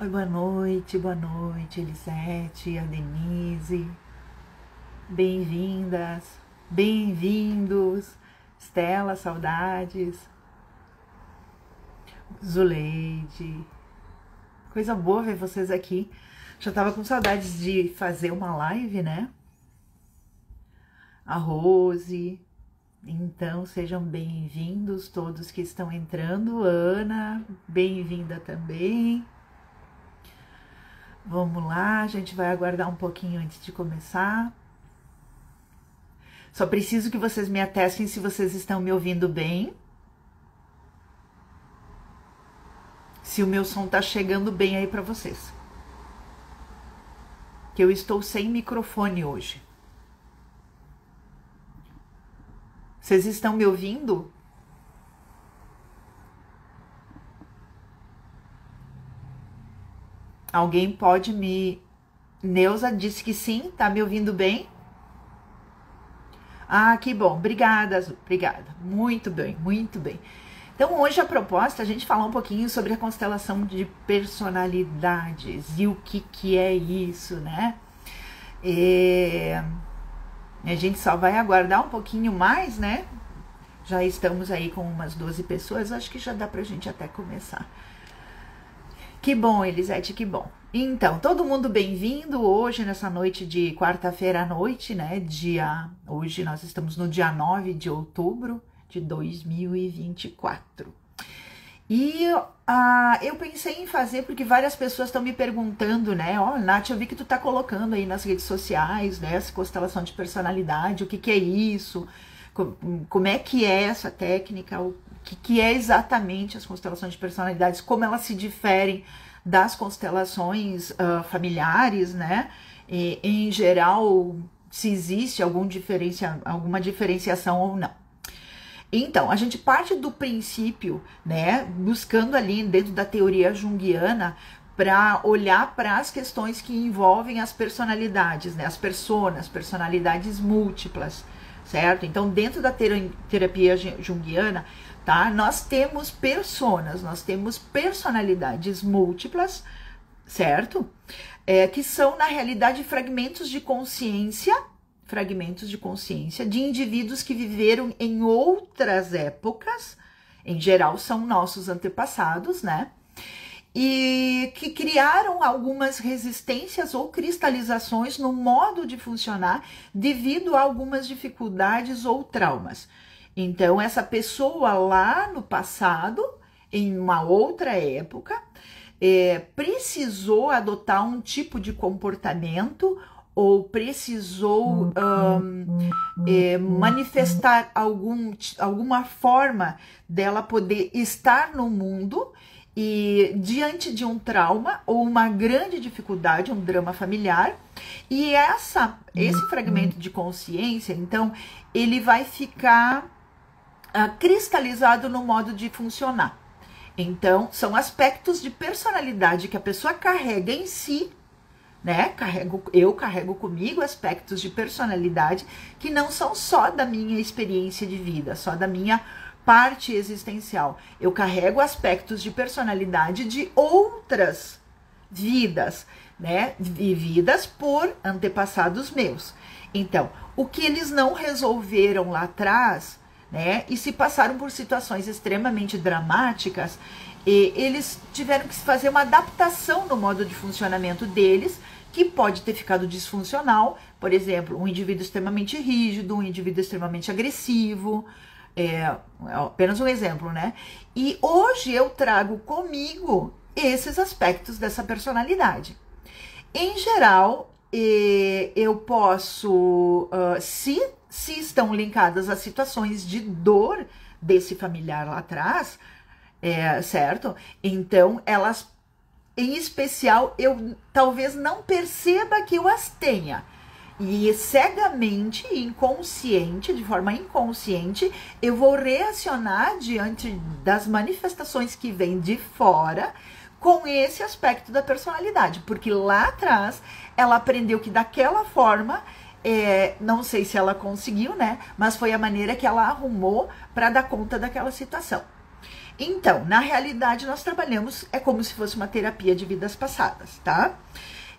Oi, boa noite, Elisete, a Denise. Bem-vindas, bem-vindos. Estela, saudades. Zuleide. Coisa boa ver vocês aqui. Já tava com saudades de fazer uma live, né? A Rose. Então, sejam bem-vindos todos que estão entrando. Ana, bem-vinda também. Vamos lá, a gente vai aguardar um pouquinho antes de começar. Só preciso que vocês me atestem se vocês estão me ouvindo bem. Se o meu som tá chegando bem aí para vocês. Que eu estou sem microfone hoje. Vocês estão me ouvindo? Alguém pode me... Neuza disse que sim, tá me ouvindo bem? Ah, que bom, obrigada, Azul, obrigada, muito bem, muito bem. Então hoje a proposta é a gente falar um pouquinho sobre a constelação de personalidades e o que é isso, né? A gente só vai aguardar um pouquinho mais, né? Já estamos aí com umas 12 pessoas, acho que já dá pra gente até começar. Que bom, Elisete, que bom. Então, todo mundo bem-vindo hoje, nessa noite de quarta-feira à noite, né? Hoje nós estamos no dia 9 de outubro de 2024. E eu pensei em fazer, porque várias pessoas estão me perguntando, né? Ó, Nath, eu vi que tu tá colocando aí nas redes sociais, né? Essa constelação de personalidade, o que é isso? Como é que é essa técnica? O que é exatamente as constelações de personalidades, como elas se diferem das constelações familiares, né? Em geral, se existe alguma diferenciação ou não. Então, a gente parte do princípio, né? Buscando ali dentro da teoria junguiana para olhar para as questões que envolvem as personalidades, né? As personalidades múltiplas, certo? Então, dentro da terapia junguiana, tá? Nós temos nós temos personalidades múltiplas, certo? Que são, na realidade, fragmentos de consciência de indivíduos que viveram em outras épocas, em geral são nossos antepassados, né? E que criaram algumas resistências ou cristalizações no modo de funcionar devido a algumas dificuldades ou traumas. Então, essa pessoa lá no passado, em uma outra época, precisou adotar um tipo de comportamento ou precisou manifestar alguma forma dela poder estar no mundo e diante de um trauma ou uma grande dificuldade, um drama familiar, e esse fragmento de consciência, então, ele vai ficar cristalizado no modo de funcionar. Então, são aspectos de personalidade que a pessoa carrega em si, né? Eu carrego comigo aspectos de personalidade que não são só da minha experiência de vida, só da minha parte existencial. Eu carrego aspectos de personalidade de outras vidas, né? Vividas por antepassados meus. Então, o que eles não resolveram lá atrás, né? E se passaram por situações extremamente dramáticas, eles tiveram que fazer uma adaptação no modo de funcionamento deles, que pode ter ficado disfuncional. Por exemplo, um indivíduo extremamente rígido, um indivíduo extremamente agressivo, apenas um exemplo, né? E hoje eu trago comigo esses aspectos dessa personalidade. Em geral, eu posso, se estão linkadas às situações de dor desse familiar lá atrás, certo? Então, elas, em especial, eu talvez não perceba que eu as tenha. E cegamente, inconsciente, de forma inconsciente, eu vou reacionar diante das manifestações que vêm de fora com esse aspecto da personalidade. Porque lá atrás, ela aprendeu que daquela forma, não sei se ela conseguiu, né? Mas foi a maneira que ela arrumou para dar conta daquela situação. Então, na realidade, nós trabalhamos, é como se fosse uma terapia de vidas passadas, tá?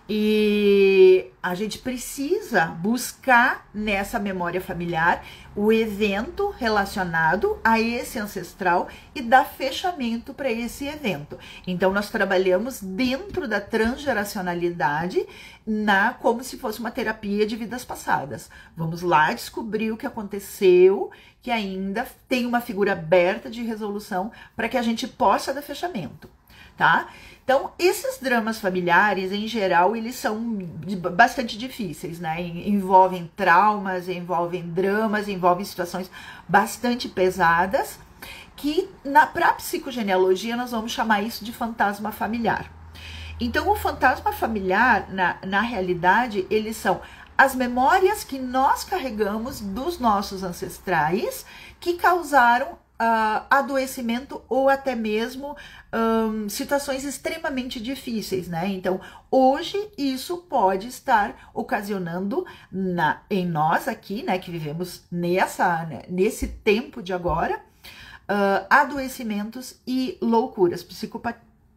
E a gente precisa buscar nessa memória familiar o evento relacionado a esse ancestral e dar fechamento para esse evento. Então, nós trabalhamos dentro da transgeracionalidade como se fosse uma terapia de vidas passadas. Vamos lá descobrir o que aconteceu, que ainda tem uma figura aberta de resolução para que a gente possa dar fechamento, tá? Então, esses dramas familiares, em geral, eles são bastante difíceis, né? Envolvem traumas, envolvem dramas, envolvem situações bastante pesadas, que pra psicogenealogia nós vamos chamar isso de fantasma familiar. Então, o fantasma familiar, na realidade, eles são as memórias que nós carregamos dos nossos ancestrais que causaram adoecimento ou até mesmo situações extremamente difíceis, né? Então, hoje isso pode estar ocasionando em nós aqui, né, que vivemos nesse tempo de agora, adoecimentos e loucuras,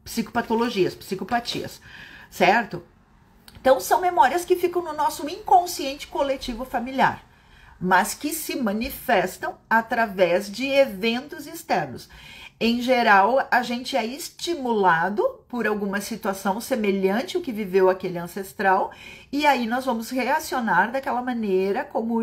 psicopatologias, psicopatias, certo? Então, são memórias que ficam no nosso inconsciente coletivo familiar, mas que se manifestam através de eventos externos. Em geral, a gente é estimulado por alguma situação semelhante ao que viveu aquele ancestral, e aí nós vamos reacionar daquela maneira como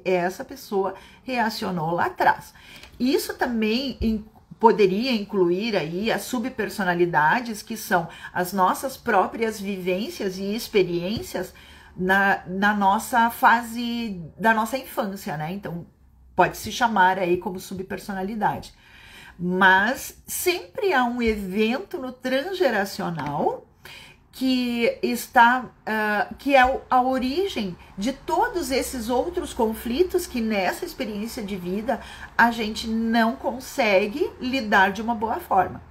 essa pessoa reacionou lá atrás. Isso também poderia incluir aí as subpersonalidades, que são as nossas próprias vivências e experiências na nossa fase da nossa infância, né? Então, pode se chamar aí como subpersonalidade. Mas sempre há um evento no transgeracional que que é a origem de todos esses outros conflitos que nessa experiência de vida a gente não consegue lidar de uma boa forma.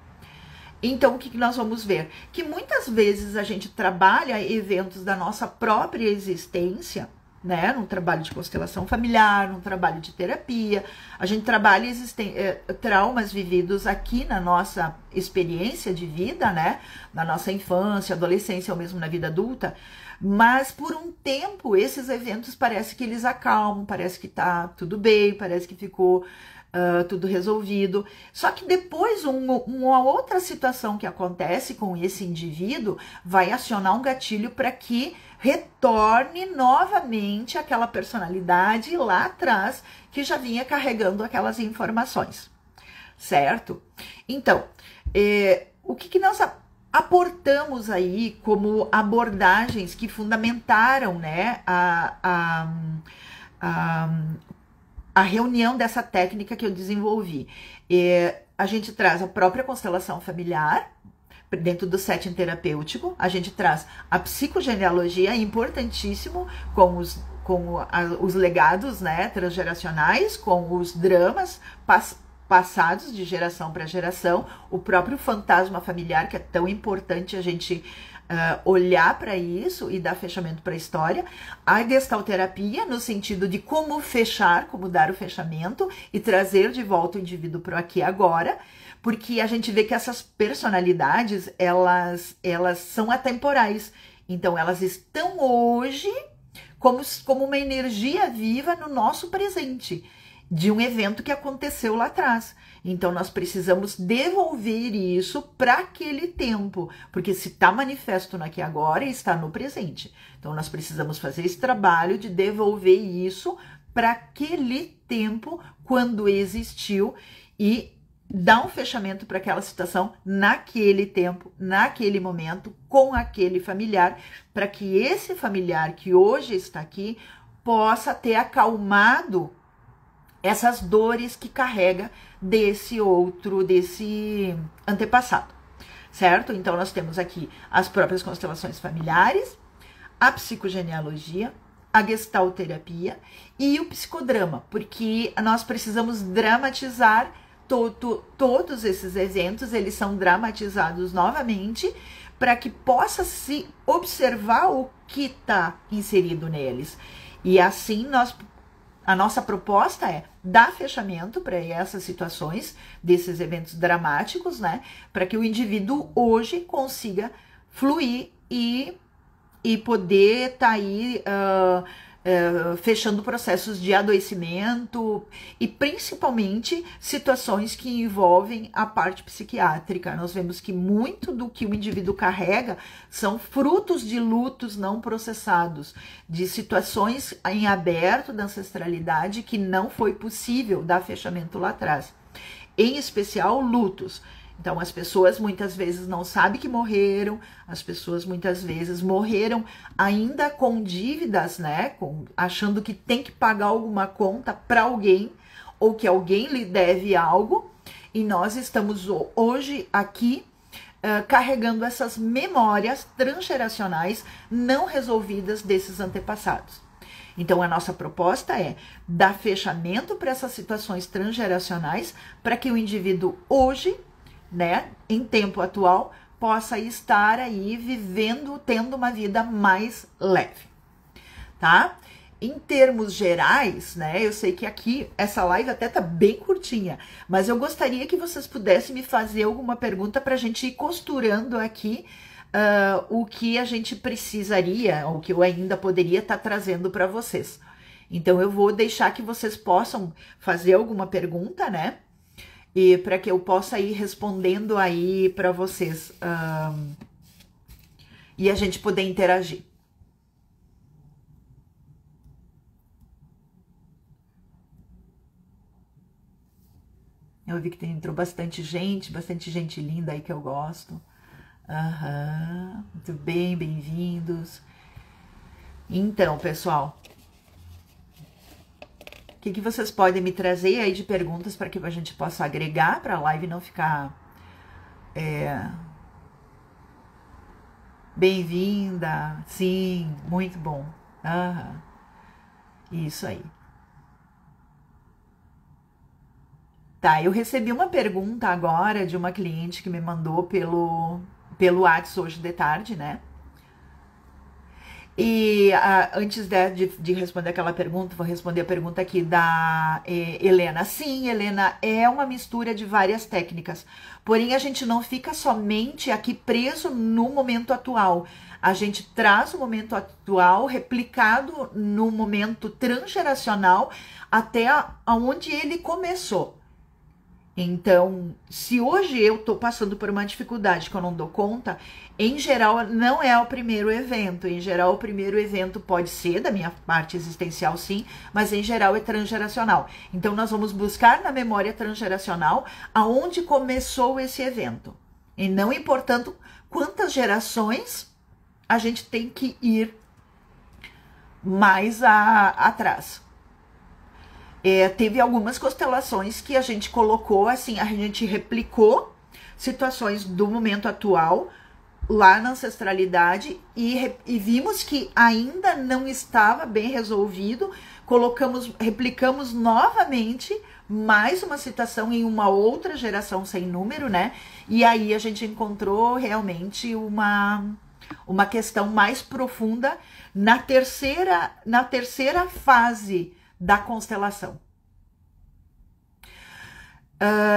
Então, o que nós vamos ver? Que muitas vezes a gente trabalha eventos da nossa própria existência, né? Num trabalho de constelação familiar, num trabalho de terapia. A gente trabalha traumas vividos aqui na nossa experiência de vida, né? Na nossa infância, adolescência ou mesmo na vida adulta. Mas por um tempo, esses eventos parece que eles acalmam, parece que tá tudo bem, parece que ficou tudo resolvido. Só que depois uma outra situação que acontece com esse indivíduo vai acionar um gatilho para que retorne novamente aquela personalidade lá atrás que já vinha carregando aquelas informações, certo? Então, o que nós aportamos aí como abordagens que fundamentaram, né, a reunião dessa técnica que eu desenvolvi? A gente traz a própria constelação familiar dentro do setting terapêutico, a gente traz a psicogenealogia, importantíssimo, com os legados, né, transgeracionais, com os dramas passados de geração para geração, o próprio fantasma familiar, que é tão importante a gente olhar para isso e dar fechamento para a história, a gestalterapia no sentido de como fechar, como dar o fechamento e trazer de volta o indivíduo para o aqui e agora, porque a gente vê que essas personalidades, elas são atemporais, então elas estão hoje como uma energia viva no nosso presente, de um evento que aconteceu lá atrás. Então, nós precisamos devolver isso para aquele tempo, porque se está manifesto no aqui e agora, está no presente. Então, nós precisamos fazer esse trabalho de devolver isso para aquele tempo, quando existiu, e dar um fechamento para aquela situação naquele tempo, naquele momento, com aquele familiar, para que esse familiar que hoje está aqui possa ter acalmado essas dores que carrega desse antepassado, certo? Então, nós temos aqui as próprias constelações familiares, a psicogenealogia, a gestalterapia e o psicodrama, porque nós precisamos dramatizar todos esses eventos, eles são dramatizados novamente para que possa se observar o que está inserido neles. E assim nós A nossa proposta é dar fechamento para essas situações, desses eventos dramáticos, né? Para que o indivíduo hoje consiga fluir e poder estar aí fechando processos de adoecimento e principalmente situações que envolvem a parte psiquiátrica. Nós vemos que muito do que o indivíduo carrega são frutos de lutos não processados, de situações em aberto da ancestralidade que não foi possível dar fechamento lá atrás. Em especial, lutos. Então, as pessoas muitas vezes não sabem que morreram, as pessoas muitas vezes morreram ainda com dívidas, né? Achando que tem que pagar alguma conta para alguém ou que alguém lhe deve algo. E nós estamos hoje aqui carregando essas memórias transgeracionais não resolvidas desses antepassados. Então, a nossa proposta é dar fechamento para essas situações transgeracionais para que o indivíduo hoje, né, em tempo atual, possa estar aí vivendo, tendo uma vida mais leve, tá? Em termos gerais, né, eu sei que aqui essa live até tá bem curtinha, mas eu gostaria que vocês pudessem me fazer alguma pergunta para a gente ir costurando aqui o que a gente precisaria, ou que eu ainda poderia estar trazendo para vocês. Então, eu vou deixar que vocês possam fazer alguma pergunta, né? E para que eu possa ir respondendo aí para vocês e a gente poder interagir. Eu vi que entrou bastante gente linda aí que eu gosto. Muito bem, bem-vindos. Então, pessoal, o que vocês podem me trazer aí de perguntas para que a gente possa agregar para a live não ficar bem-vinda? Sim, muito bom. Isso aí. Tá, eu recebi uma pergunta agora de uma cliente que me mandou pelo WhatsApp hoje de tarde, né? E antes de responder aquela pergunta, vou responder a pergunta aqui da Helena. Sim, Helena, é uma mistura de várias técnicas. Porém, a gente não fica somente aqui preso no momento atual. A gente traz o momento atual replicado no momento transgeracional até onde ele começou. Então, se hoje eu tô passando por uma dificuldade que eu não dou conta, em geral não é o primeiro evento. Em geral, o primeiro evento pode ser da minha parte existencial, sim, mas em geral é transgeracional. Então, nós vamos buscar na memória transgeracional aonde começou esse evento. E não importando quantas gerações a gente tem que ir mais atrás. Teve algumas constelações que a gente colocou, assim, a gente replicou situações do momento atual lá na ancestralidade e vimos que ainda não estava bem resolvido, replicamos novamente mais uma situação em uma outra geração sem número, né? E aí a gente encontrou realmente uma questão mais profunda na terceira fase da constelação.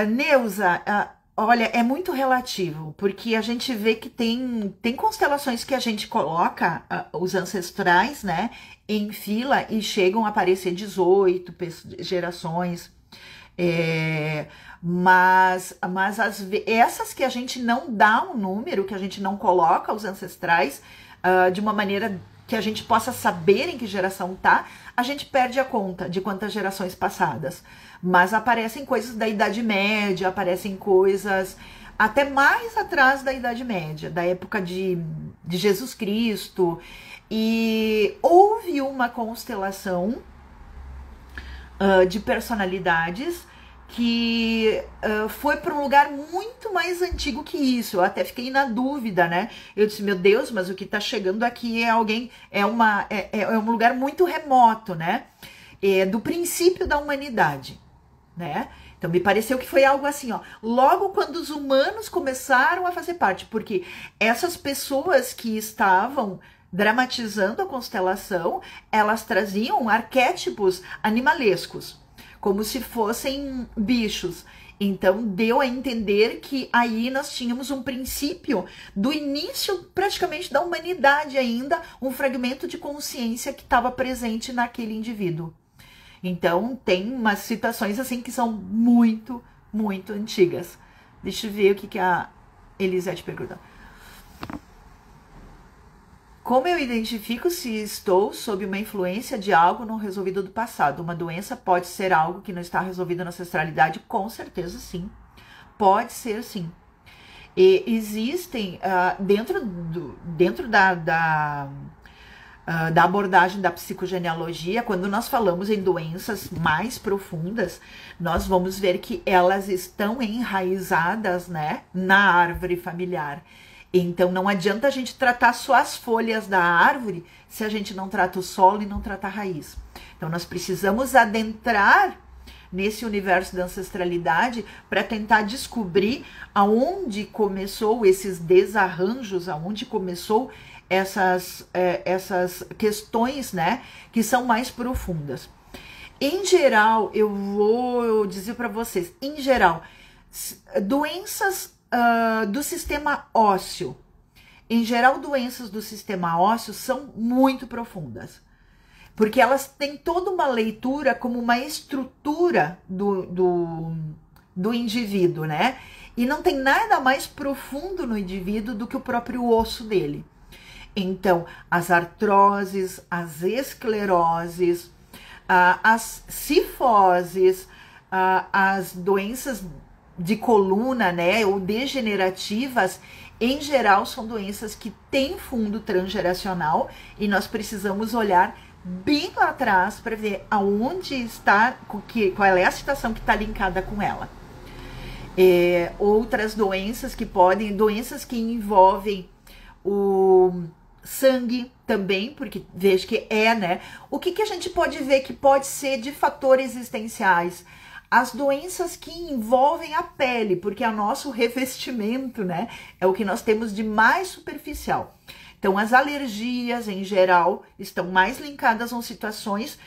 Neuza, olha, é muito relativo, porque a gente vê que tem constelações que a gente coloca os ancestrais, né, em fila e chegam a aparecer 18 gerações, mas essas que a gente não dá um número, que a gente não coloca os ancestrais de uma maneira que a gente possa saber em que geração tá, a gente perde a conta de quantas gerações passadas. Mas aparecem coisas da Idade Média, aparecem coisas até mais atrás da Idade Média, da época de Jesus Cristo. E houve uma constelação de personalidades que foi para um lugar muito mais antigo que isso. Eu até fiquei na dúvida, né? Eu disse, meu Deus, mas o que tá chegando aqui é um lugar muito remoto, né? Do princípio da humanidade, né? Então me pareceu que foi algo assim, ó, logo quando os humanos começaram a fazer parte, porque essas pessoas que estavam Dramatizando a constelação, elas traziam arquétipos animalescos, como se fossem bichos. Então, deu a entender que aí nós tínhamos um princípio do início praticamente da humanidade ainda, um fragmento de consciência que estava presente naquele indivíduo. Então, tem umas situações assim que são muito, muito antigas. Deixa eu ver o que a Elisete perguntou. Como eu identifico se estou sob uma influência de algo não resolvido do passado? Uma doença pode ser algo que não está resolvido na ancestralidade? Com certeza, sim. Pode ser, sim. E existem, dentro da abordagem da psicogenealogia, quando nós falamos em doenças mais profundas, nós vamos ver que elas estão enraizadas, né, na árvore familiar. Então, não adianta a gente tratar só as folhas da árvore se a gente não trata o solo e não trata a raiz. Então, nós precisamos adentrar nesse universo da ancestralidade para tentar descobrir aonde começou esses desarranjos, aonde começou essas questões, né, que são mais profundas. Em geral, eu vou dizer para vocês, em geral, doenças do sistema ósseo. Em geral, doenças do sistema ósseo são muito profundas, porque elas têm toda uma leitura como uma estrutura do indivíduo, né? E não tem nada mais profundo no indivíduo do que o próprio osso dele. Então, as artroses, as escleroses, as cifoses, as doenças de coluna, né, ou degenerativas, em geral são doenças que têm fundo transgeracional e nós precisamos olhar bem lá atrás para ver aonde está, qual é a situação que está linkada com ela. Outras doenças doenças que envolvem o sangue também, porque vejo que né? O que a gente pode ver que pode ser de fatores existenciais? As doenças que envolvem a pele, porque é o nosso revestimento, né? É o que nós temos de mais superficial. Então, as alergias, em geral, estão mais linkadas a situações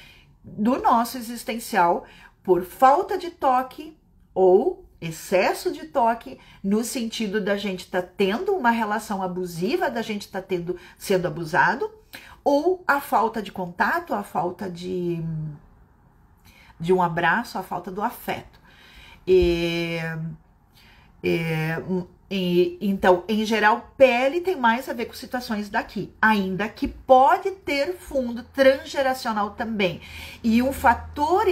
do nosso existencial por falta de toque ou excesso de toque, no sentido da gente estar tendo uma relação abusiva, da gente estar sendo abusado, ou a falta de contato, a falta de um abraço, a falta do afeto. Então, em geral, pele tem mais a ver com situações daqui, ainda que pode ter fundo transgeracional também. E um fator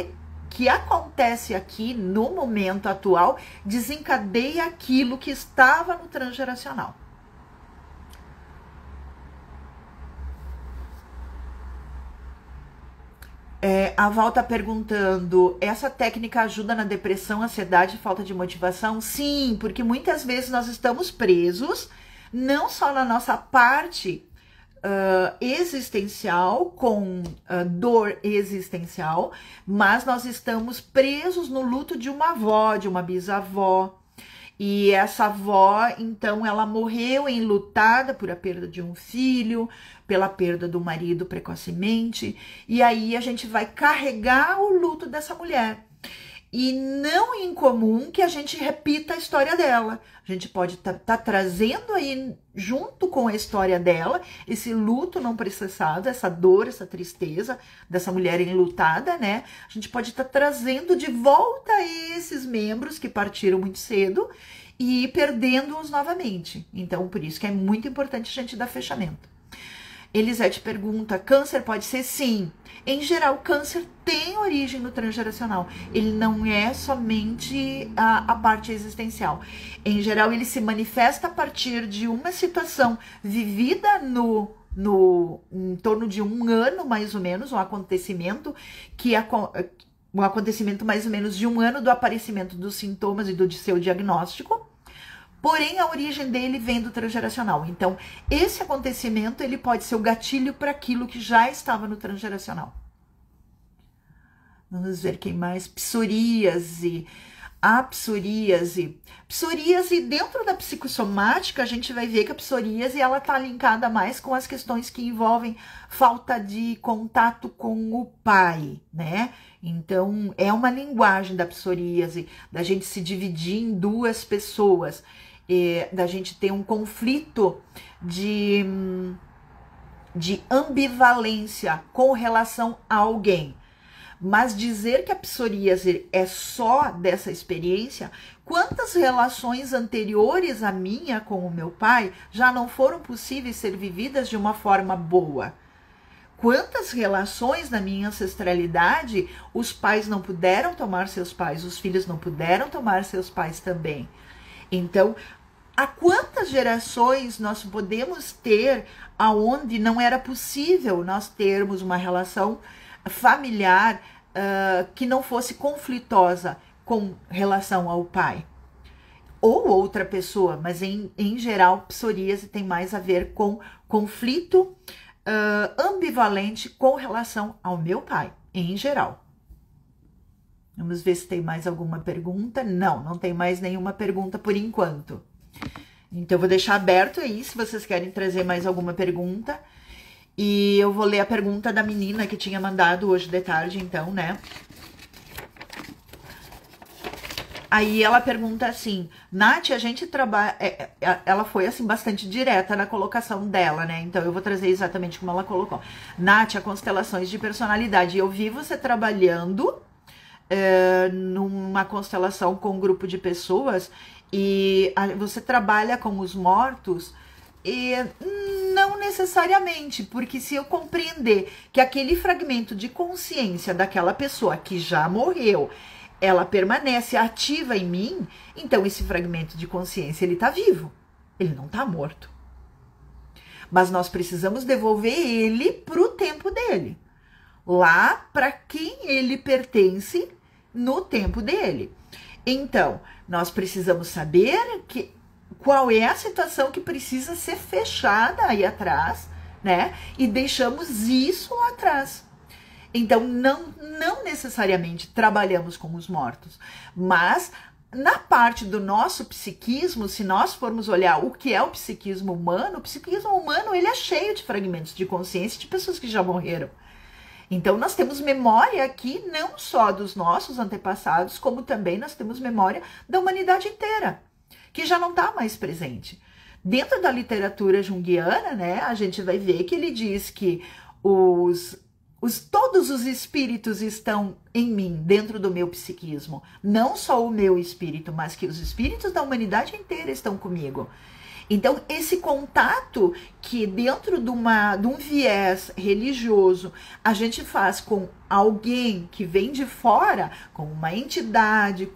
que acontece aqui no momento atual desencadeia aquilo que estava no transgeracional. A Val tá perguntando, essa técnica ajuda na depressão, ansiedade e falta de motivação? Sim, porque muitas vezes nós estamos presos, não só na nossa parte existencial, com dor existencial, mas nós estamos presos no luto de uma avó, de uma bisavó. E essa avó, então, ela morreu enlutada por a perda de um filho, pela perda do marido precocemente, e aí a gente vai carregar o luto dessa mulher. E não é incomum que a gente repita a história dela. A gente pode tá trazendo aí, junto com a história dela, esse luto não processado, essa dor, essa tristeza dessa mulher enlutada, né? A gente pode estar trazendo de volta esses membros que partiram muito cedo e perdendo-os novamente. Então, por isso que é muito importante a gente dar fechamento. Elisete pergunta, câncer pode ser? Sim. Em geral, câncer tem origem no transgeracional. Ele não é somente a parte existencial. Em geral, ele se manifesta a partir de uma situação vivida em torno de um ano, mais ou menos, um acontecimento mais ou menos de um ano do aparecimento dos sintomas e do seu diagnóstico. Porém, a origem dele vem do transgeracional. Então, esse acontecimento ele pode ser o gatilho para aquilo que já estava no transgeracional. Vamos ver quem mais. Psoríase. a psoríase. Psoríase, dentro da psicossomática, a gente vai ver que a psoríase ela tá linkada mais com as questões que envolvem falta de contato com o pai, né? Então, é uma linguagem da psoríase, da gente se dividir em duas pessoas, da gente ter um conflito de ambivalência com relação a alguém. Mas dizer que a psoríase é só dessa experiência, quantas relações anteriores à minha com o meu pai já não foram possíveis ser vividas de uma forma boa? Quantas relações na minha ancestralidade os pais não puderam tomar seus pais, os filhos não puderam tomar seus pais também? Então, há quantas gerações nós podemos ter aonde não era possível nós termos uma relação familiar que não fosse conflitosa com relação ao pai ou outra pessoa, mas em geral psoríase tem mais a ver com conflito ambivalente com relação ao meu pai, em geral. Vamos ver se tem mais alguma pergunta. Não tem mais nenhuma pergunta por enquanto. Então, eu vou deixar aberto aí, se vocês querem trazer mais alguma pergunta. E eu vou ler a pergunta da menina que tinha mandado hoje de tarde, então, né? Aí ela pergunta assim, Nath, a gente trabalha... Ela foi, assim, bastante direta na colocação dela, né? Então, eu vou trazer exatamente como ela colocou. Nath, a constelações de personalidade. Eu vi você trabalhando numa constelação com um grupo de pessoas e você trabalha com os mortos e não necessariamente, porque se eu compreender que aquele fragmento de consciência daquela pessoa que já morreu, ela permanece ativa em mim, então esse fragmento de consciência ele tá vivo, ele não tá morto. Mas nós precisamos devolver ele pro tempo dele, lá para quem ele pertence no tempo dele. Então, nós precisamos saber qual é a situação que precisa ser fechada aí atrás, né? E deixamos isso lá atrás. Então, não necessariamente trabalhamos com os mortos, mas na parte do nosso psiquismo, se nós formos olhar o que é o psiquismo humano ele é cheio de fragmentos de consciência de pessoas que já morreram. Então, nós temos memória aqui não só dos nossos antepassados, como também nós temos memória da humanidade inteira, que já não está mais presente. Dentro da literatura junguiana, né, a gente vai ver que ele diz que todos os espíritos estão em mim, dentro do meu psiquismo. Não só o meu espírito, mas que os espíritos da humanidade inteira estão comigo. Então, esse contato que dentro de um viés religioso a gente faz com alguém que vem de fora, com uma entidade,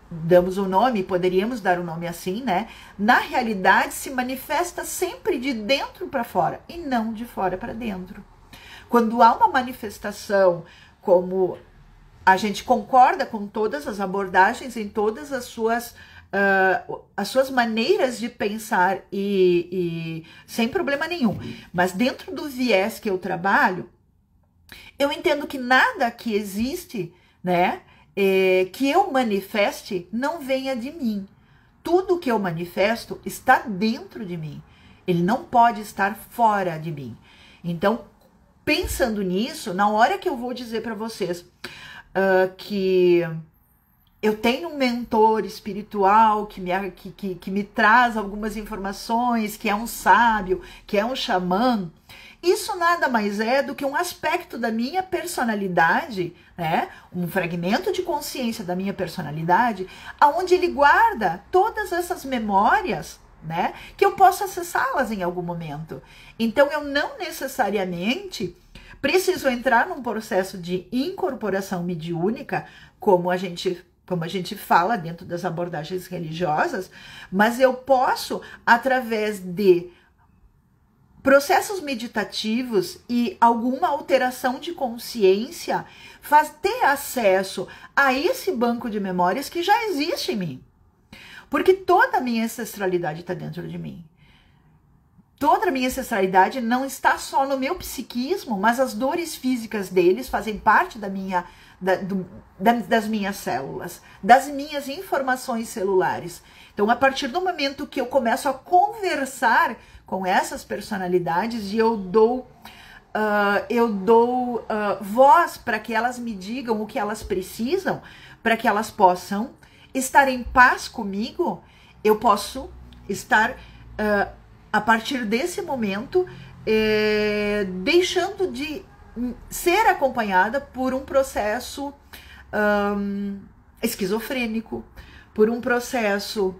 damos o nome, poderíamos dar o nome assim, né? Na realidade, se manifesta sempre de dentro para fora e não de fora para dentro. Quando há uma manifestação, como a gente concorda com todas as abordagens, em todas as suas maneiras de pensar e sem problema nenhum. Mas dentro do viés que eu trabalho, eu entendo que nada que existe, né, que eu manifeste não venha de mim. Tudo que eu manifesto está dentro de mim. Ele não pode estar fora de mim. Então, pensando nisso, na hora que eu vou dizer para vocês que eu tenho um mentor espiritual que me traz algumas informações, que é um sábio, que é um xamã, isso nada mais é do que um aspecto da minha personalidade, né? Um fragmento de consciência da minha personalidade, aonde ele guarda todas essas memórias, né? Que eu posso acessá-las em algum momento. Então, eu não necessariamente preciso entrar num processo de incorporação mediúnica, como a gente fala dentro das abordagens religiosas, mas eu posso, através de processos meditativos e alguma alteração de consciência, ter acesso a esse banco de memórias que já existe em mim. Porque toda a minha ancestralidade está dentro de mim. Toda a minha ancestralidade não está só no meu psiquismo, mas as dores físicas deles fazem parte da minha das minhas células, das minhas informações celulares. Então, a partir do momento que eu começo a conversar com essas personalidades e eu dou voz para que elas me digam o que elas precisam, para que elas possam estar em paz comigo, eu posso estar, a partir desse momento, deixando de ser acompanhada por um processo esquizofrênico, por um processo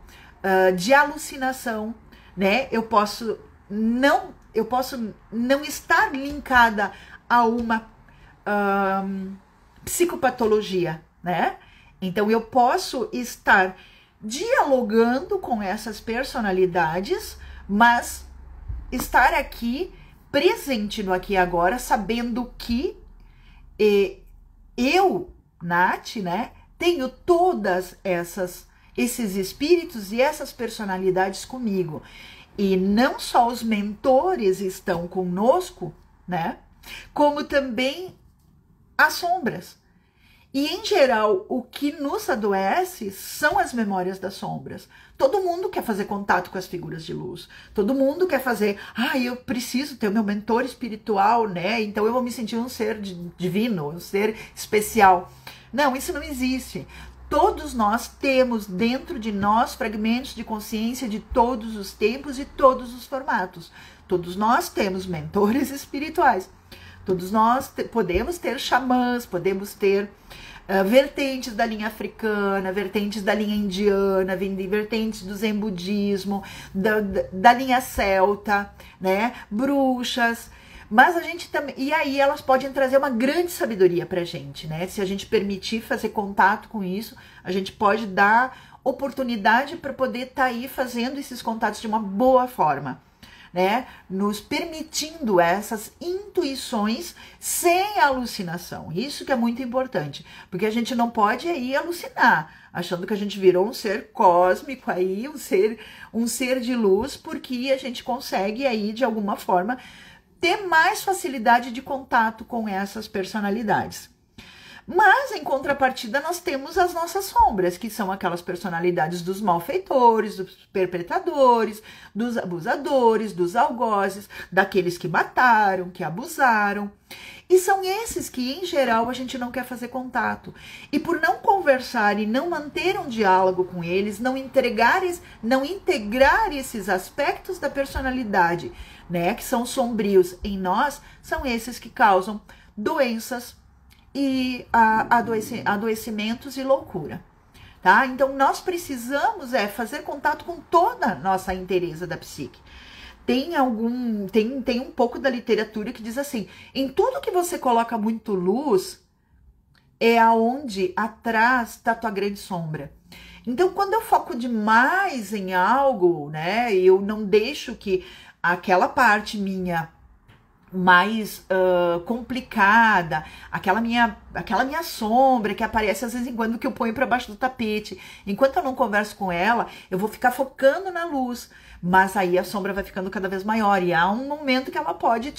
de alucinação, né? Eu posso não estar linkada a uma psicopatologia, né? Então eu posso estar dialogando com essas personalidades, mas estar aqui presente no aqui e agora, sabendo que eu, Nath, né, tenho todas esses espíritos e essas personalidades comigo. E não só os mentores estão conosco, né, como também as sombras. E, em geral, o que nos adoece são as memórias das sombras. Todo mundo quer fazer contato com as figuras de luz. Todo mundo quer fazer, eu preciso ter o meu mentor espiritual, né? Então eu vou me sentir um ser divino, um ser especial. Não, isso não existe. Todos nós temos dentro de nós fragmentos de consciência de todos os tempos e todos os formatos. Todos nós temos mentores espirituais. Todos nós podemos ter xamãs, podemos ter vertentes da linha africana, vertentes da linha indiana, vertentes do zen budismo, da linha celta, né? Bruxas. Mas a gente também. E aí elas podem trazer uma grande sabedoria pra gente, né? Se a gente permitir fazer contato com isso, a gente pode dar oportunidade para poder estar aí fazendo esses contatos de uma boa forma, né? Nos permitindo essas intuições sem alucinação. Isso que é muito importante, porque a gente não pode aí alucinar, achando que a gente virou um ser cósmico aí, um ser de luz, porque a gente consegue aí de alguma forma ter mais facilidade de contato com essas personalidades. Mas, em contrapartida, nós temos as nossas sombras, que são aquelas personalidades dos malfeitores, dos perpetradores, dos abusadores, dos algozes, daqueles que mataram, que abusaram. E são esses que, em geral, a gente não quer fazer contato. E por não conversar e não manter um diálogo com eles, não integrar esses aspectos da personalidade, né, que são sombrios em nós, são esses que causam doenças e adoecimentos e loucura, tá? Então, nós precisamos fazer contato com toda a nossa inteireza da psique. Tem um pouco da literatura que diz assim, em tudo que você coloca muito luz, é aonde atrás está tua grande sombra. Então, quando eu foco demais em algo, né, eu não deixo que aquela parte minha mais complicada, aquela minha sombra que aparece às vezes em quando, que eu ponho para baixo do tapete. Enquanto eu não converso com ela, eu vou ficar focando na luz, mas aí a sombra vai ficando cada vez maior e há um momento que ela pode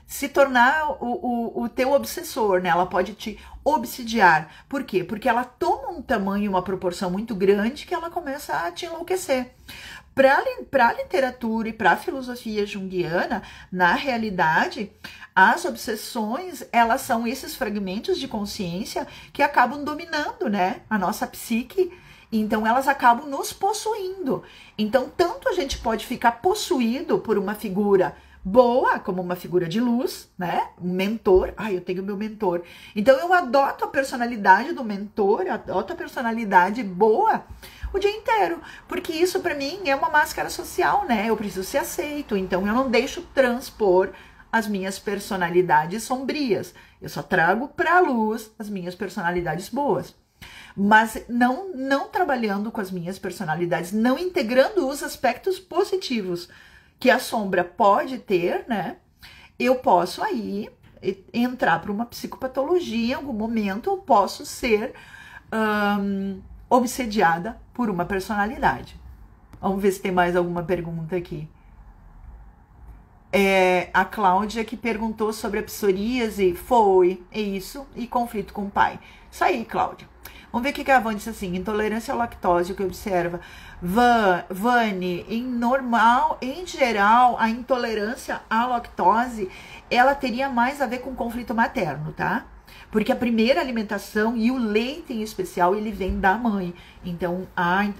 se tornar o teu obsessor, né? Ela pode te obsidiar. Por quê? Porque ela toma um tamanho, uma proporção muito grande que ela começa a te enlouquecer. Para a literatura e para a filosofia junguiana, na realidade, as obsessões, elas são esses fragmentos de consciência que acabam dominando, né, a nossa psique. Então, elas acabam nos possuindo. Então, tanto a gente pode ficar possuído por uma figura boa, como uma figura de luz, né? Um mentor. Eu tenho meu mentor. Então, eu adoto a personalidade do mentor, adoto a personalidade boa o dia inteiro, porque isso para mim é uma máscara social, né? Eu preciso ser aceito, então eu não deixo transpor as minhas personalidades sombrias. Eu só trago para a luz as minhas personalidades boas. Mas não trabalhando com as minhas personalidades, não integrando os aspectos positivos que a sombra pode ter, né? Eu posso aí entrar para uma psicopatologia, em algum momento eu posso ser obsediada por uma personalidade. Vamos ver se tem mais alguma pergunta aqui. A Cláudia que perguntou sobre a psoríase, é isso, e conflito com o pai. Isso aí, Cláudia. Vamos ver o que a Van disse assim, intolerância à lactose, o que observa. Vani, em geral, a intolerância à lactose, ela teria mais a ver com conflito materno, tá? Porque a primeira alimentação e o leite em especial, ele vem da mãe. Então,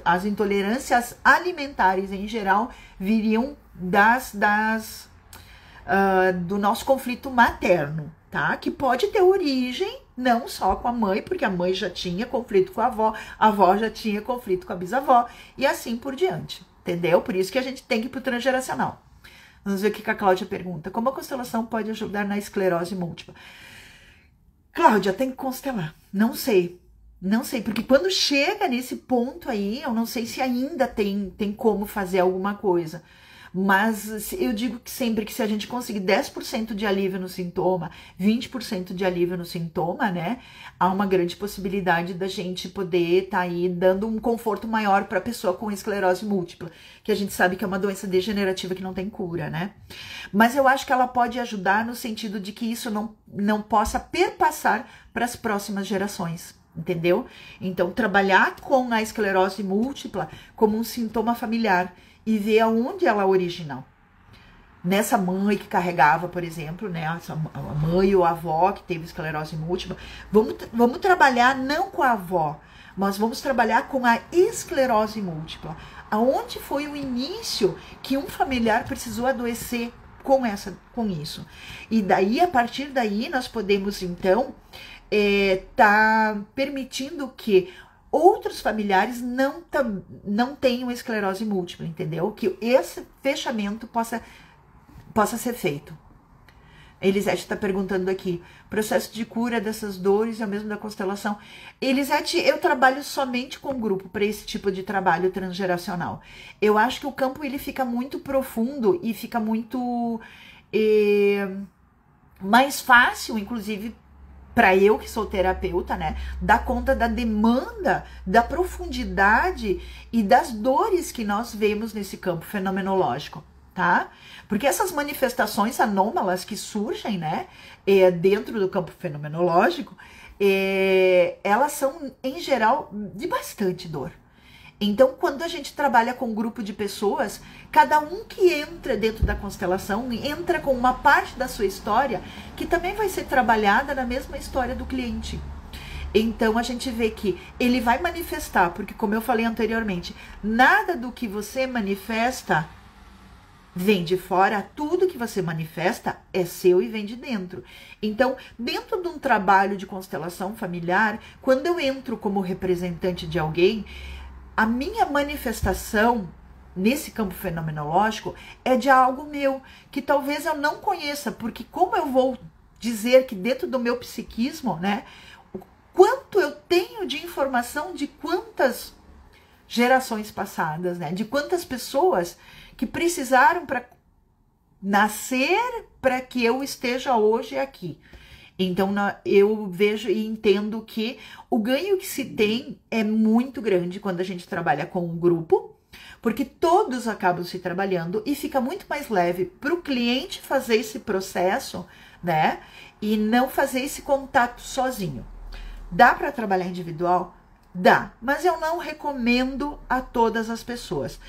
as intolerâncias alimentares em geral viriam do nosso conflito materno, tá? Que pode ter origem não só com a mãe, porque a mãe já tinha conflito com a avó já tinha conflito com a bisavó, e assim por diante, entendeu? Por isso que a gente tem que ir pro transgeracional. Vamos ver o que a Cláudia pergunta. Como a constelação pode ajudar na esclerose múltipla? Cláudia, tem que constelar. Não sei, porque quando chega nesse ponto aí, eu não sei se ainda tem como fazer alguma coisa. Mas eu digo que sempre que se a gente conseguir 10% de alívio no sintoma, 20% de alívio no sintoma, né? Há uma grande possibilidade da gente poder estar aí dando um conforto maior para a pessoa com esclerose múltipla, que a gente sabe que é uma doença degenerativa que não tem cura, né? Mas eu acho que ela pode ajudar no sentido de que isso não possa perpassar para as próximas gerações. Entendeu? Então, trabalhar com a esclerose múltipla como um sintoma familiar e ver aonde ela é original. Nessa mãe que carregava, por exemplo, né, a mãe ou a avó que teve esclerose múltipla, vamos trabalhar não com a avó, mas vamos trabalhar com a esclerose múltipla. Aonde foi o início que um familiar precisou adoecer com isso? E daí, a partir daí, nós podemos, então, tá permitindo que outros familiares não tenham esclerose múltipla, entendeu? Que esse fechamento possa ser feito. Elisete está perguntando aqui, processo de cura dessas dores é o mesmo da constelação? Elisete, eu trabalho somente com grupo para esse tipo de trabalho transgeracional. Eu acho que o campo ele fica muito profundo e fica muito mais fácil, inclusive, para eu que sou terapeuta, né, dar conta da demanda, da profundidade e das dores que nós vemos nesse campo fenomenológico, tá? Porque essas manifestações anômalas que surgem, né, dentro do campo fenomenológico, elas são, em geral, de bastante dor. Então, quando a gente trabalha com um grupo de pessoas, cada um que entra dentro da constelação entra com uma parte da sua história que também vai ser trabalhada na mesma história do cliente. Então, a gente vê que ele vai manifestar, porque como eu falei anteriormente, nada do que você manifesta vem de fora, tudo que você manifesta é seu e vem de dentro. Então, dentro de um trabalho de constelação familiar, quando eu entro como representante de alguém, a minha manifestação nesse campo fenomenológico é de algo meu, que talvez eu não conheça, porque como eu vou dizer que dentro do meu psiquismo, né, o quanto eu tenho de informação de quantas gerações passadas, né, de quantas pessoas que precisaram para nascer para que eu esteja hoje aqui. Então, eu vejo e entendo que o ganho que se tem é muito grande quando a gente trabalha com um grupo, porque todos acabam se trabalhando e fica muito mais leve para o cliente fazer esse processo, né? E não fazer esse contato sozinho. Dá para trabalhar individual? Dá, mas eu não recomendo a todas as pessoas.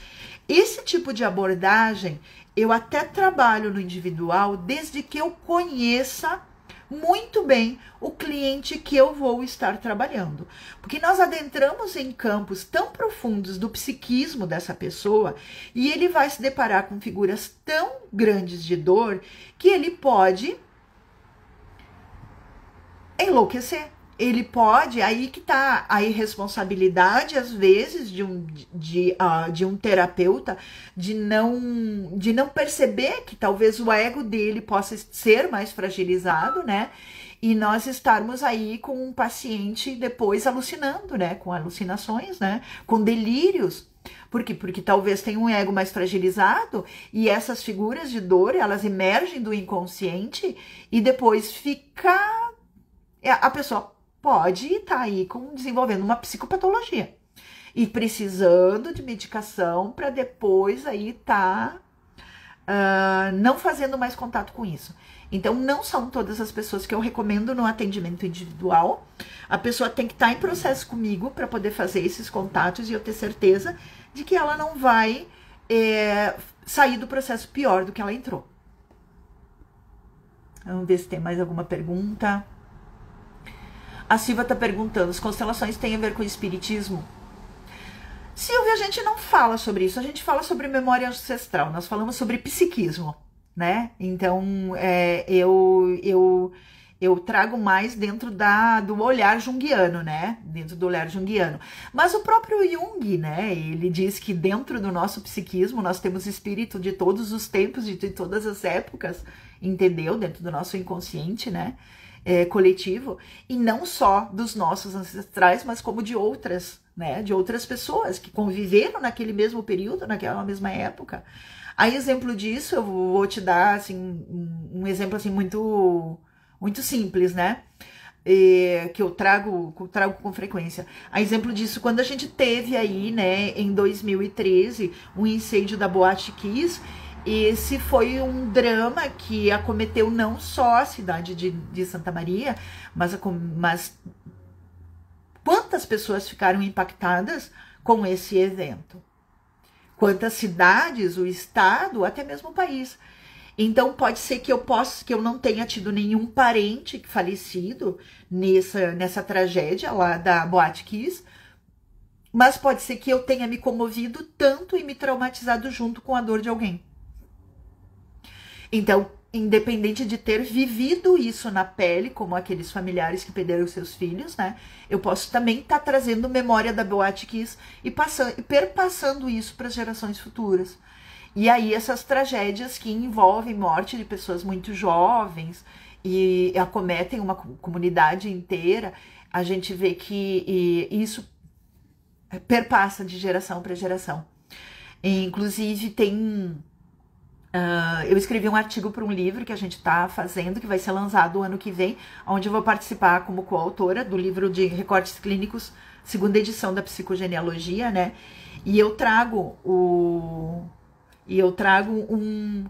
Esse tipo de abordagem, eu até trabalho no individual desde que eu conheça muito bem o cliente que eu vou estar trabalhando. Porque nós adentramos em campos tão profundos do psiquismo dessa pessoa e ele vai se deparar com figuras tão grandes de dor que ele pode enlouquecer. Ele pode, aí que tá a irresponsabilidade, às vezes, de um terapeuta, de não perceber que talvez o ego dele possa ser mais fragilizado, né? E nós estarmos aí com um paciente depois alucinando, né? Com alucinações, né? Com delírios. Por quê? Porque talvez tenha um ego mais fragilizado e essas figuras de dor, elas emergem do inconsciente e depois a pessoa pode estar aí desenvolvendo uma psicopatologia e precisando de medicação para depois aí estar não fazendo mais contato com isso. Então, não são todas as pessoas que eu recomendo no atendimento individual. A pessoa tem que estar em processo comigo para poder fazer esses contatos e eu ter certeza de que ela não vai sair do processo pior do que ela entrou. Vamos ver se tem mais alguma pergunta. A Silva está perguntando, as constelações têm a ver com o espiritismo? Silvia, a gente não fala sobre isso, a gente fala sobre memória ancestral, nós falamos sobre psiquismo, né? Então, eu trago mais dentro do olhar junguiano, né? Dentro do olhar junguiano. Mas o próprio Jung, né? Ele diz que dentro do nosso psiquismo nós temos espírito de todos os tempos, de todas as épocas, entendeu? Dentro do nosso inconsciente, né? Coletivo. E não só dos nossos ancestrais, mas como de outras, né? De outras pessoas que conviveram naquele mesmo período, naquela mesma época. A exemplo disso, eu vou te dar, assim, um exemplo, assim, muito simples, né? Que eu trago com frequência. A exemplo disso, quando a gente teve aí, né, em 2013, um incêndio da Boate Kiss, esse foi um drama que acometeu não só a cidade de Santa Maria, mas quantas pessoas ficaram impactadas com esse evento? Quantas cidades, o estado, até mesmo o país. Então, pode ser que eu não tenha tido nenhum parente falecido nessa tragédia lá da Boate Kiss, mas pode ser que eu tenha me comovido tanto e me traumatizado junto com a dor de alguém. Então, independente de ter vivido isso na pele, como aqueles familiares que perderam seus filhos, né? Eu posso também estar trazendo memória da Boate Kiss e perpassando isso para as gerações futuras. E aí essas tragédias que envolvem morte de pessoas muito jovens e acometem uma comunidade inteira, a gente vê que isso perpassa de geração para geração. Inclusive eu escrevi um artigo para um livro que a gente está fazendo, que vai ser lançado o ano que vem, onde eu vou participar como coautora do livro de recortes clínicos, segunda edição da psicogenealogia, né? E eu trago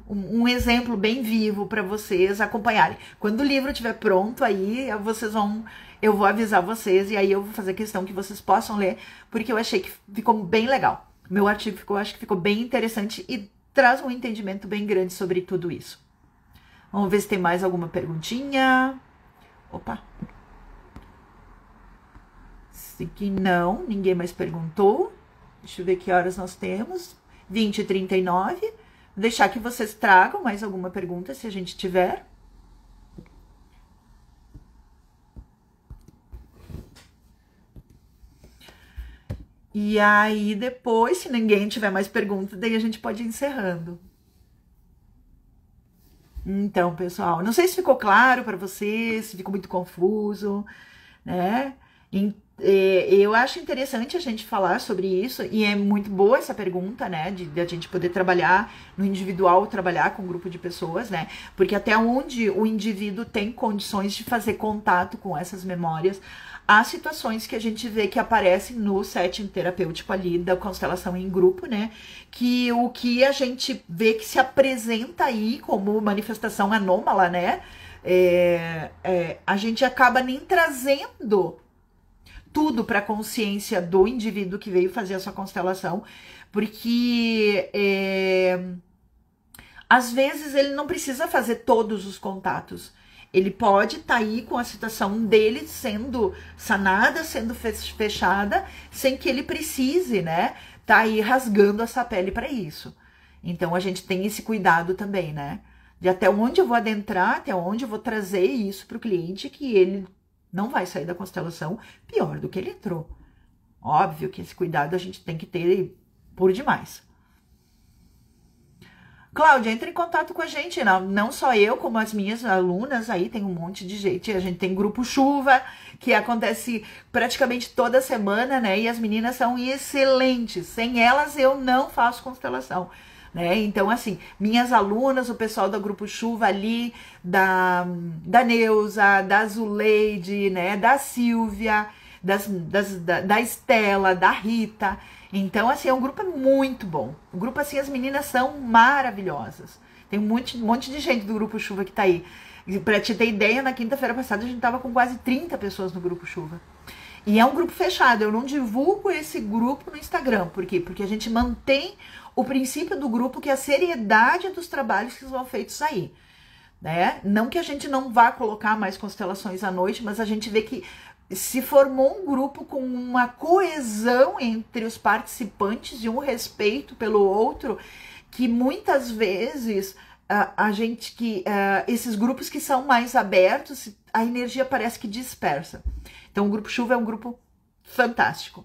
um exemplo bem vivo para vocês acompanharem. Quando o livro estiver pronto, aí eu vou avisar vocês e aí eu vou fazer questão que vocês possam ler, porque eu achei que ficou bem legal. Meu artigo acho que ficou bem interessante e traz um entendimento bem grande sobre tudo isso. Vamos ver se tem mais alguma perguntinha. Opa. Se que não, ninguém mais perguntou. Deixa eu ver que horas nós temos. 20h39. Vou deixar que vocês tragam mais alguma pergunta, se a gente tiver. E aí, depois, se ninguém tiver mais perguntas, daí a gente pode ir encerrando. Então, pessoal, não sei se ficou claro para vocês, se ficou muito confuso, né? Eu acho interessante a gente falar sobre isso, e é muito boa essa pergunta, né? De a gente poder trabalhar no individual, trabalhar com um grupo de pessoas, né? Porque até onde o indivíduo tem condições de fazer contato com essas memórias, há situações que a gente vê que aparecem no setting terapêutico ali da constelação em grupo, né? Que o que a gente vê que se apresenta aí como manifestação anômala, né? A gente acaba nem trazendo tudo para a consciência do indivíduo que veio fazer a sua constelação, porque às vezes ele não precisa fazer todos os contatos. Ele pode estar aí com a situação dele sendo sanada, sendo fechada, sem que ele precise, né? Tá aí rasgando essa pele para isso. Então a gente tem esse cuidado também, né? De até onde eu vou adentrar, até onde eu vou trazer isso para o cliente, que ele não vai sair da constelação pior do que ele entrou. Óbvio que esse cuidado a gente tem que ter por demais. Cláudia, entre em contato com a gente, não só eu, como as minhas alunas, aí tem um monte de gente, a gente tem grupo chuva, que acontece praticamente toda semana, né, e as meninas são excelentes, sem elas eu não faço constelação, né, então assim, minhas alunas, o pessoal do grupo chuva ali, da Neuza, da Zuleide, né, da Silvia, da Estela, da Rita, Então, assim, é um grupo muito bom. O grupo, assim, as meninas são maravilhosas. Tem um monte de gente do Grupo Chuva que tá aí. E pra te ter ideia, na quinta-feira passada a gente tava com quase 30 pessoas no Grupo Chuva. E é um grupo fechado, eu não divulgo esse grupo no Instagram. Por quê? Porque a gente mantém o princípio do grupo, que é a seriedade dos trabalhos que são feitos aí. Né? Não que a gente não vá colocar mais constelações à noite, mas a gente vê que se formou um grupo com uma coesão entre os participantes e um respeito pelo outro, que muitas vezes esses grupos que são mais abertos, a energia parece que dispersa. Então o Grupo Chuva é um grupo fantástico.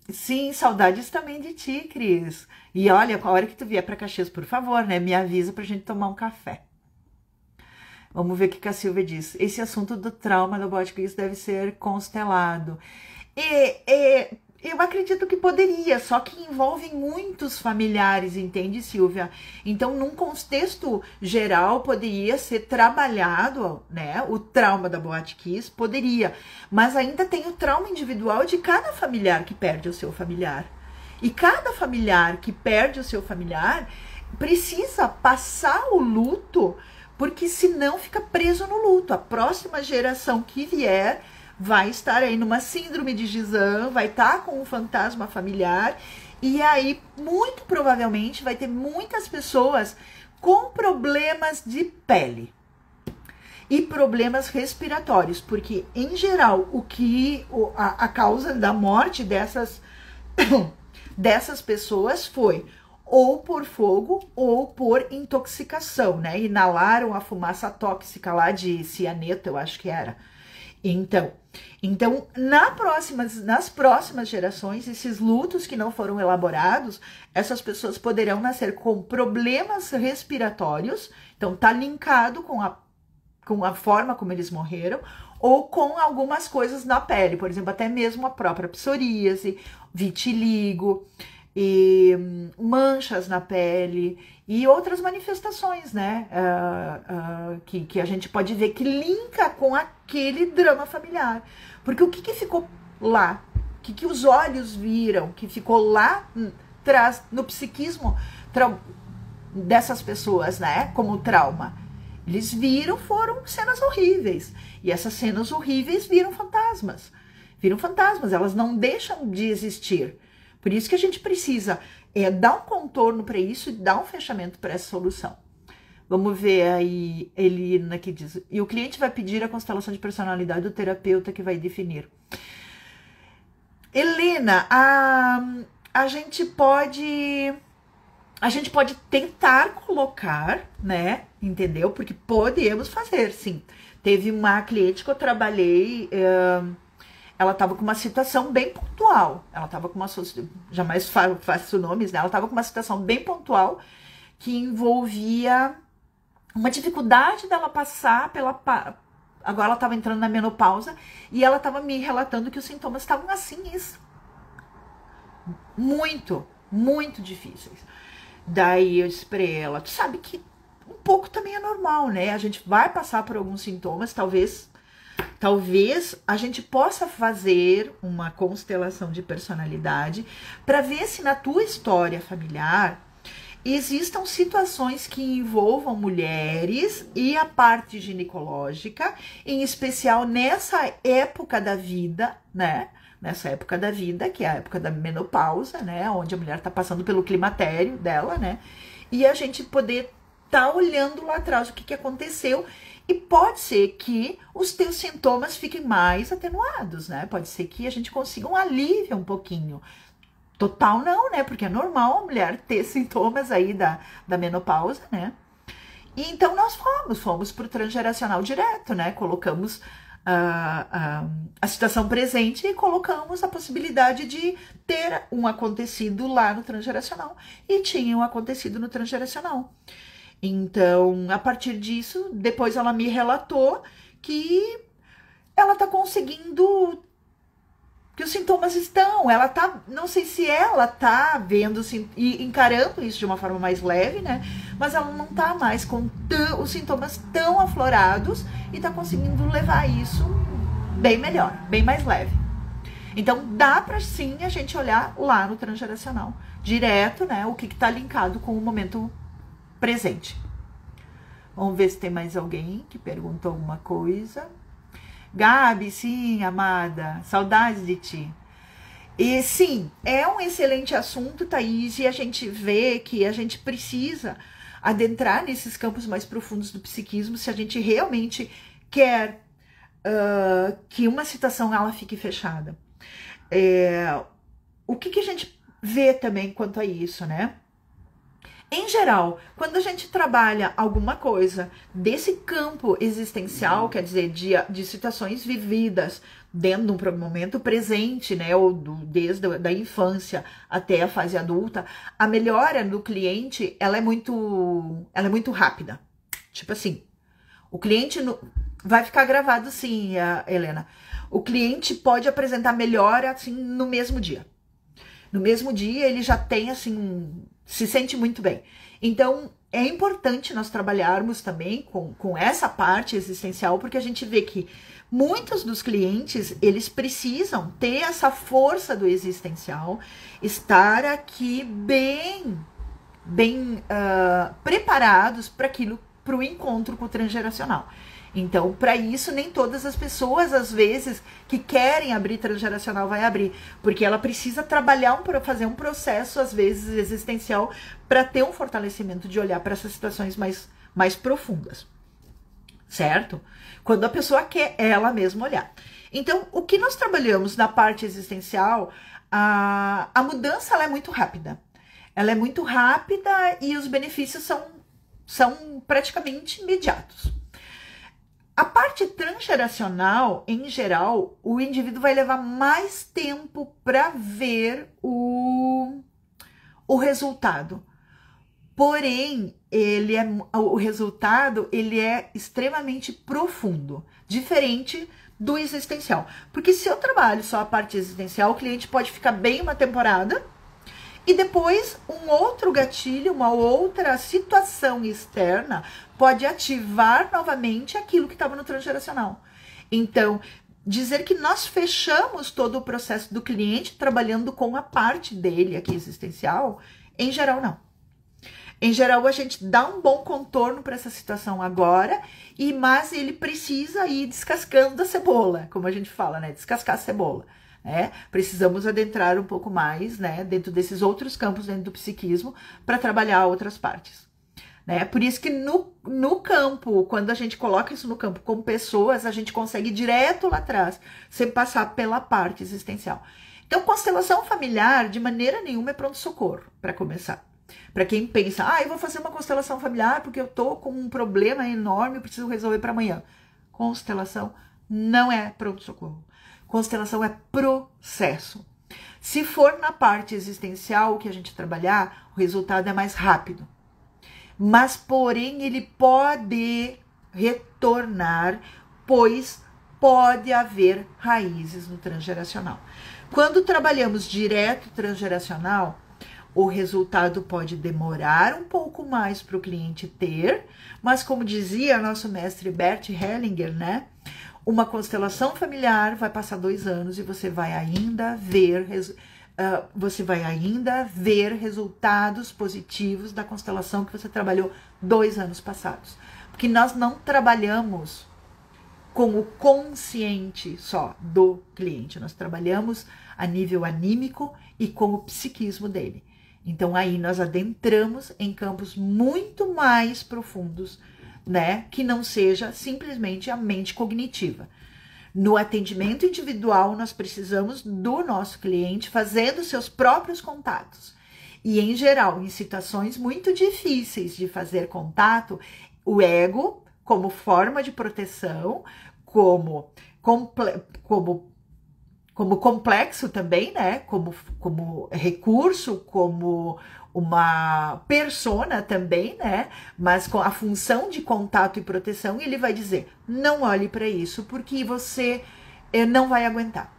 Sim, saudades também de ti, Cris. E olha, a hora que tu vier para Caxias, por favor, né, me avisa pra gente tomar um café. Vamos ver o que a Silvia diz. Esse assunto do trauma do Body Kiss deve ser constelado. Eu acredito que poderia, só que envolve muitos familiares, entende, Silvia? Então, num contexto geral, poderia ser trabalhado, né? O trauma da Boate Kiss poderia, mas ainda tem o trauma individual de cada familiar que perde o seu familiar. E cada familiar que perde o seu familiar precisa passar o luto, porque senão fica preso no luto. A próxima geração que vier vai estar aí numa síndrome de Gizan, vai estar com um fantasma familiar, e aí muito provavelmente vai ter muitas pessoas com problemas de pele e problemas respiratórios, porque em geral a causa da morte dessas pessoas foi ou por fogo ou por intoxicação, né? Inalaram a fumaça tóxica lá de cianeto, eu acho que era. Então nas próximas gerações, esses lutos que não foram elaborados, essas pessoas poderão nascer com problemas respiratórios, então tá linkado com a forma como eles morreram, ou com algumas coisas na pele, por exemplo, até mesmo a própria psoríase, vitiligo, e manchas na pele e outras manifestações, né, que a gente pode ver que linka com aquele drama familiar. Porque o que ficou lá, o que os olhos viram, que ficou lá no psiquismo dessas pessoas, né, como trauma, eles viram, foram cenas horríveis, e essas cenas horríveis viram fantasmas, elas não deixam de existir. Por isso que a gente precisa dar um contorno para isso e dar um fechamento para essa solução. Vamos ver aí, Elina, que diz. E o cliente vai pedir a constelação de personalidade do terapeuta que vai definir. Helena, a gente pode tentar colocar, né? Entendeu? Porque podemos fazer, sim. Teve uma cliente que eu trabalhei... ela estava com uma situação bem pontual. Ela estava com uma... Jamais faço nomes, né? Ela estava com uma situação bem pontual que envolvia uma dificuldade dela passar pela... Agora ela estava entrando na menopausa e ela estava me relatando que os sintomas estavam assim, muito, muito difíceis. Daí eu disse pra ela, tu sabe que um pouco também é normal, né? A gente vai passar por alguns sintomas, talvez a gente possa fazer uma constelação de personalidade para ver se na tua história familiar existam situações que envolvam mulheres e a parte ginecológica, em especial nessa época da vida, né? Nessa época da vida, que é a época da menopausa, né? Onde a mulher tá passando pelo climatério dela, né? E a gente poder tá olhando lá atrás o que aconteceu. E pode ser que os teus sintomas fiquem mais atenuados, né? Pode ser que a gente consiga um alívio um pouquinho. Total não, né? Porque é normal a mulher ter sintomas aí da menopausa, né? E então nós fomos pro transgeracional direto, né? Colocamos a situação presente e colocamos a possibilidade de ter um acontecido lá no transgeracional. E tinha um acontecido no transgeracional. Então, a partir disso, depois ela me relatou que ela tá conseguindo, que os sintomas ela tá, não sei se ela tá vendo e encarando isso de uma forma mais leve, né? Mas ela não tá mais com os sintomas tão aflorados e tá conseguindo levar isso bem melhor, bem mais leve. Então, dá para sim a gente olhar lá no transgeracional, direto, né, o que está linkado com o momento presente. Vamos ver se tem mais alguém que perguntou alguma coisa. Gabi, sim, amada, saudades de ti. E sim, é um excelente assunto, Thaís, e a gente vê que a gente precisa adentrar nesses campos mais profundos do psiquismo se a gente realmente quer que uma situação ela fique fechada. O que a gente vê também quanto a isso, né? Em geral, quando a gente trabalha alguma coisa desse campo existencial, quer dizer, de situações vividas dentro de um momento presente, né, ou desde a infância até a fase adulta, a melhora do cliente, ela é muito rápida. Tipo assim, o cliente vai ficar gravado sim, Helena. O cliente pode apresentar melhora assim no mesmo dia. No mesmo dia ele já tem assim, se sente muito bem. Então é importante nós trabalharmos também com essa parte existencial, porque a gente vê que muitos dos clientes, eles precisam ter essa força do existencial, estar aqui bem preparados para aquilo, para o encontro com o transgeracional. Então, para isso, nem todas as pessoas, às vezes, que querem abrir transgeracional vai abrir, porque ela precisa trabalhar, fazer um processo, às vezes, existencial, para ter um fortalecimento de olhar para essas situações mais profundas, certo? Quando a pessoa quer ela mesma olhar. Então, o que nós trabalhamos na parte existencial, a mudança ela é muito rápida. Ela é muito rápida e os benefícios são praticamente imediatos. A parte transgeracional, em geral, o indivíduo vai levar mais tempo para ver o resultado. Porém, o resultado ele é extremamente profundo, diferente do existencial. Porque se eu trabalho só a parte existencial, o cliente pode ficar bem uma temporada e depois um outro gatilho, uma outra situação externa pode ativar novamente aquilo que estava no transgeracional. Então, dizer que nós fechamos todo o processo do cliente trabalhando com a parte dele aqui existencial, em geral não. Em geral, a gente dá um bom contorno para essa situação agora, mas ele precisa ir descascando a cebola, como a gente fala, né? Descascar a cebola. Precisamos adentrar um pouco mais, né, dentro desses outros campos dentro do psiquismo para trabalhar outras partes, né? Por isso que no campo, quando a gente coloca isso no campo com pessoas, a gente consegue ir direto lá atrás, sem passar pela parte existencial. Então, constelação familiar, de maneira nenhuma, é pronto-socorro, para começar. Para quem pensa, eu vou fazer uma constelação familiar porque eu tô com um problema enorme, eu preciso resolver para amanhã. Constelação não é pronto-socorro. Constelação é processo. Se for na parte existencial que a gente trabalhar, o resultado é mais rápido. Mas, porém, ele pode retornar, pois pode haver raízes no transgeracional. Quando trabalhamos direto transgeracional, o resultado pode demorar um pouco mais para o cliente ter, mas como dizia nosso mestre Bert Hellinger, né? Uma constelação familiar vai passar 2 anos e você vai ainda ver resultados positivos da constelação que você trabalhou 2 anos passados. Porque nós não trabalhamos com o consciente só do cliente, nós trabalhamos a nível anímico e com o psiquismo dele. Então aí nós adentramos em campos muito mais profundos, né, que não seja simplesmente a mente cognitiva. No atendimento individual, nós precisamos do nosso cliente fazendo seus próprios contatos. E, em geral, em situações muito difíceis de fazer contato, o ego, como forma de proteção, como complexo também, né, como recurso, como uma persona também, né? Mas com a função de contato e proteção, ele vai dizer, não olhe para isso, porque você não vai aguentar.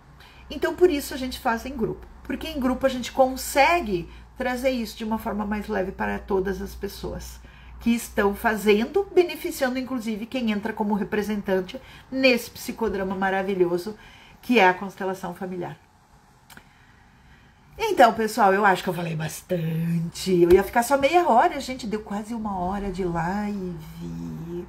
Então, por isso a gente faz em grupo. Porque em grupo a gente consegue trazer isso de uma forma mais leve para todas as pessoas que estão fazendo, beneficiando inclusive quem entra como representante nesse psicodrama maravilhoso que é a constelação familiar. Então, pessoal, eu acho que eu falei bastante. Eu ia ficar só meia hora, gente, deu quase 1 hora de live.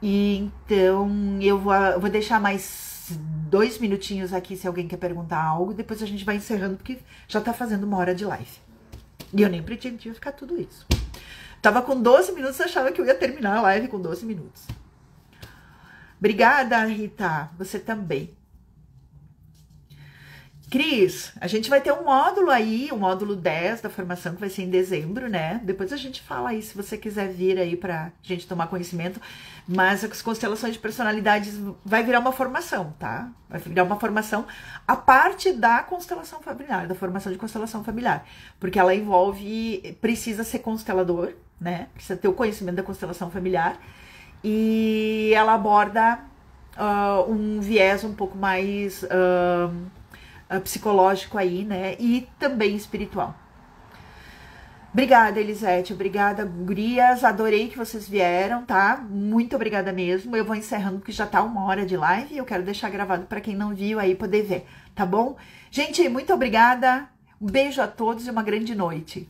E então, eu vou deixar mais 2 minutinhos aqui se alguém quer perguntar algo. Depois a gente vai encerrando, porque já tá fazendo 1 hora de live. E eu nem pretendia ficar tudo isso. Tava com 12 minutos, achava que eu ia terminar a live com 12 minutos. Obrigada, Rita. Você também. Cris, a gente vai ter um módulo aí, o módulo 10 da formação, que vai ser em dezembro, né? Depois a gente fala aí, se você quiser vir aí pra gente tomar conhecimento. Mas as constelações de personalidades vai virar uma formação, tá? Vai virar uma formação a parte da constelação familiar, da formação de constelação familiar. Porque ela envolve, precisa ser constelador, né? Precisa ter o conhecimento da constelação familiar. E ela aborda um viés um pouco mais psicológico aí, né? E também espiritual. Obrigada, Elisete. Obrigada, gurias. Adorei que vocês vieram, tá? Muito obrigada mesmo. Eu vou encerrando porque já tá 1 hora de live e eu quero deixar gravado para quem não viu aí poder ver, tá bom? Gente, muito obrigada. Um beijo a todos e uma grande noite.